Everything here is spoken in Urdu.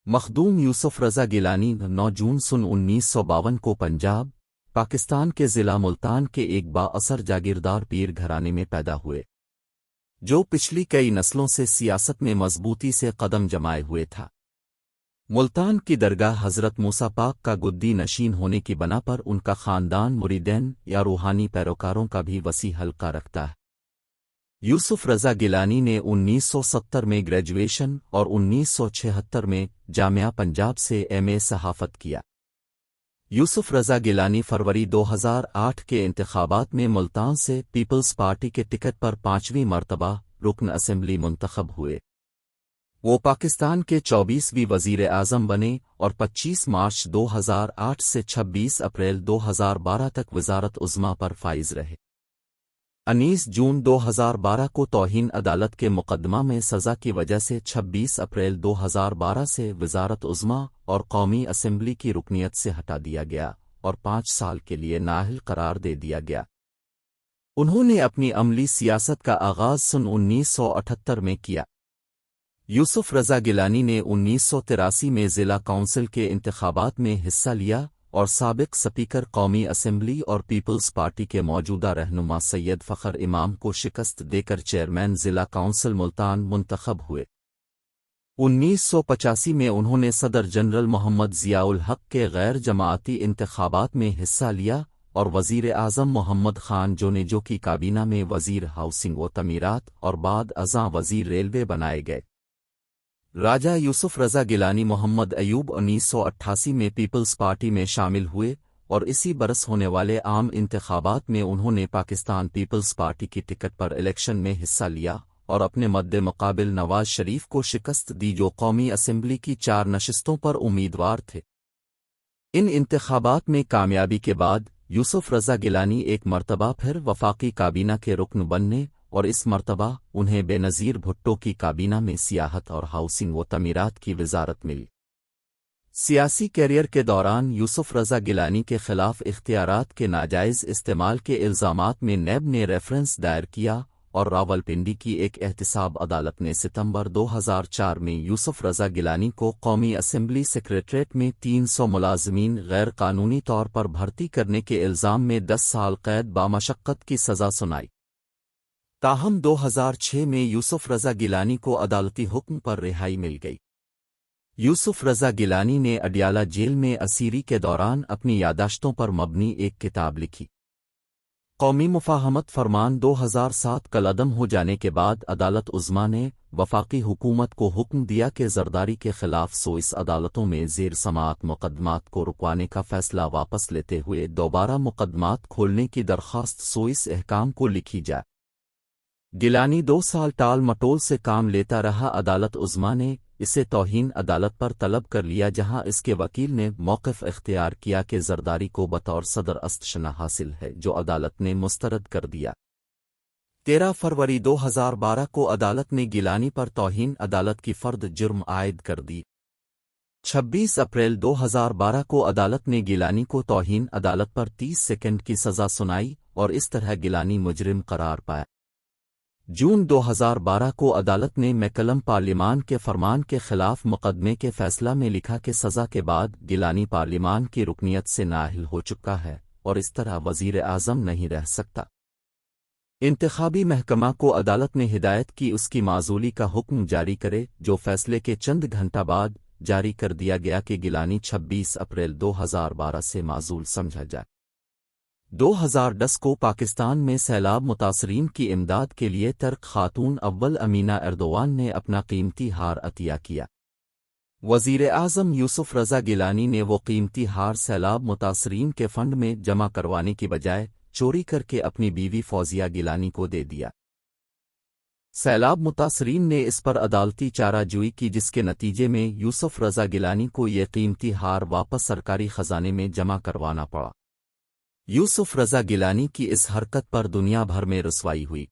مخدوم یوسف رضا گیلانی 9 جون سن 1952 کو پنجاب، پاکستان کے ضلع ملتان کے ایک بااثر جاگیردار پیر گھرانے میں پیدا ہوئے، جو پچھلی کئی نسلوں سے سیاست میں مضبوطی سے قدم جمائے ہوئے تھا۔ ملتان کی درگاہ حضرت موسیٰ پاک کا گدی نشین ہونے کی بنا پر ان کا خاندان مریدین یا روحانی پیروکاروں کا بھی وسیع حلقہ رکھتا ہے۔ یوسف رضا گیلانی نے 1970 میں گریجویشن اور 1976 میں جامعہ پنجاب سے ایم اے صحافت کیا۔ یوسف رضا گیلانی فروری 2008 کے انتخابات میں ملتان سے پیپلز پارٹی کے ٹکٹ پر 5ویں مرتبہ رکن اسمبلی منتخب ہوئے۔ وہ پاکستان کے 24ویں وزیر اعظم بنے اور 25 مارچ 2008 سے 26 اپریل 2012 تک وزارت عظمیٰ پر فائز رہے۔ 19 جون 2012 کو توہین عدالت کے مقدمہ میں سزا کی وجہ سے 26 اپریل 2012 سے وزارت عظمیٰ اور قومی اسمبلی کی رکنیت سے ہٹا دیا گیا اور 5 سال کے لیے نااہل قرار دے دیا گیا۔ انہوں نے اپنی عملی سیاست کا آغاز سن 1978 میں کیا۔ یوسف رضا گیلانی نے 1983 میں ضلع کونسل کے انتخابات میں حصہ لیا اور سابق سپیکر قومی اسمبلی اور پیپلز پارٹی کے موجودہ رہنما سید فخر امام کو شکست دے کر چیئرمین ضلع کونسل ملتان منتخب ہوئے۔ 1985 میں انہوں نے صدر جنرل محمد ضیاء الحق کے غیر جماعتی انتخابات میں حصہ لیا اور وزیر اعظم محمد خان جونیجو کی کابینہ میں وزیر ہاؤسنگ و تعمیرات اور بعد ازاں وزیر ریلوے بنائے گئے۔ راجہ یوسف رضا گیلانی محمد ایوب 1988 میں پیپلز پارٹی میں شامل ہوئے اور اسی برس ہونے والے عام انتخابات میں انہوں نے پاکستان پیپلز پارٹی کی ٹکٹ پر الیکشن میں حصہ لیا اور اپنے مد مقابل نواز شریف کو شکست دی، جو قومی اسمبلی کی 4 نشستوں پر امیدوار تھے۔ ان انتخابات میں کامیابی کے بعد یوسف رضا گیلانی ایک مرتبہ پھر وفاقی کابینہ کے رکن بننے اور اس مرتبہ انہیں بے نظیر بھٹو کی کابینہ میں سیاحت اور ہاؤسنگ و تعمیرات کی وزارت ملی۔ سیاسی کیریئر کے دوران یوسف رضا گیلانی کے خلاف اختیارات کے ناجائز استعمال کے الزامات میں نیب نے ریفرنس دائر کیا اور راولپنڈی کی ایک احتساب عدالت نے ستمبر 2004 میں یوسف رضا گیلانی کو قومی اسمبلی سیکریٹریٹ میں 300 ملازمین غیر قانونی طور پر بھرتی کرنے کے الزام میں 10 سال قید بامشقت کی سزا سنائی۔ تاہم 2006 میں یوسف رضا گیلانی کو عدالتی حکم پر رہائی مل گئی۔ یوسف رضا گیلانی نے اڈیالہ جیل میں اسیری کے دوران اپنی یادداشتوں پر مبنی ایک کتاب لکھی۔ قومی مفاہمت فرمان 2007 کالعدم ہو جانے کے بعد عدالت عظمیٰ نے وفاقی حکومت کو حکم دیا کہ زرداری کے خلاف 100 عدالتوں میں زیر سماعت مقدمات کو رکوانے کا فیصلہ واپس لیتے ہوئے دوبارہ مقدمات کھولنے کی درخواست 100 احکام کو لکھی جائے۔ گیلانی 2 سال ٹال مٹول سے کام لیتا رہا۔ عدالت عظمیٰ نے اسے توہین عدالت پر طلب کر لیا، جہاں اس کے وکیل نے موقف اختیار کیا کہ زرداری کو بطور صدر استثنا حاصل ہے، جو عدالت نے مسترد کر دیا۔ 13 فروری 2012 کو عدالت نے گیلانی پر توہین عدالت کی فرد جرم عائد کر دی۔ 26 اپریل 2012 کو عدالت نے گیلانی کو توہین عدالت پر 30 سیکنڈ کی سزا سنائی اور اس طرح گیلانی مجرم قرار پایا۔ جون 2012 کو عدالت نے میکلم پارلیمان کے فرمان کے خلاف مقدمے کے فیصلہ میں لکھا کہ سزا کے بعد گیلانی پارلیمان کی رکنیت سے نااہل ہو چکا ہے اور اس طرح وزیر اعظم نہیں رہ سکتا۔ انتخابی محکمہ کو عدالت نے ہدایت کی اس کی معزولی کا حکم جاری کرے، جو فیصلے کے چند گھنٹہ بعد جاری کر دیا گیا کہ گیلانی 26 اپریل 2012 سے معزول سمجھا جائے۔ 2010 کو پاکستان میں سیلاب متاثرین کی امداد کے لیے ترک خاتون اول امینہ اردوان نے اپنا قیمتی ہار عطیہ کیا۔ وزیر اعظم یوسف رضا گیلانی نے وہ قیمتی ہار سیلاب متاثرین کے فنڈ میں جمع کروانے کی بجائے چوری کر کے اپنی بیوی فوزیہ گیلانی کو دے دیا۔ سیلاب متاثرین نے اس پر عدالتی چارہ جوئی کی، جس کے نتیجے میں یوسف رضا گیلانی کو یہ قیمتی ہار واپس سرکاری خزانے میں جمع کروانا پڑا۔ یوسف رضا گیلانی کی اس حرکت پر دنیا بھر میں رسوائی ہوئی۔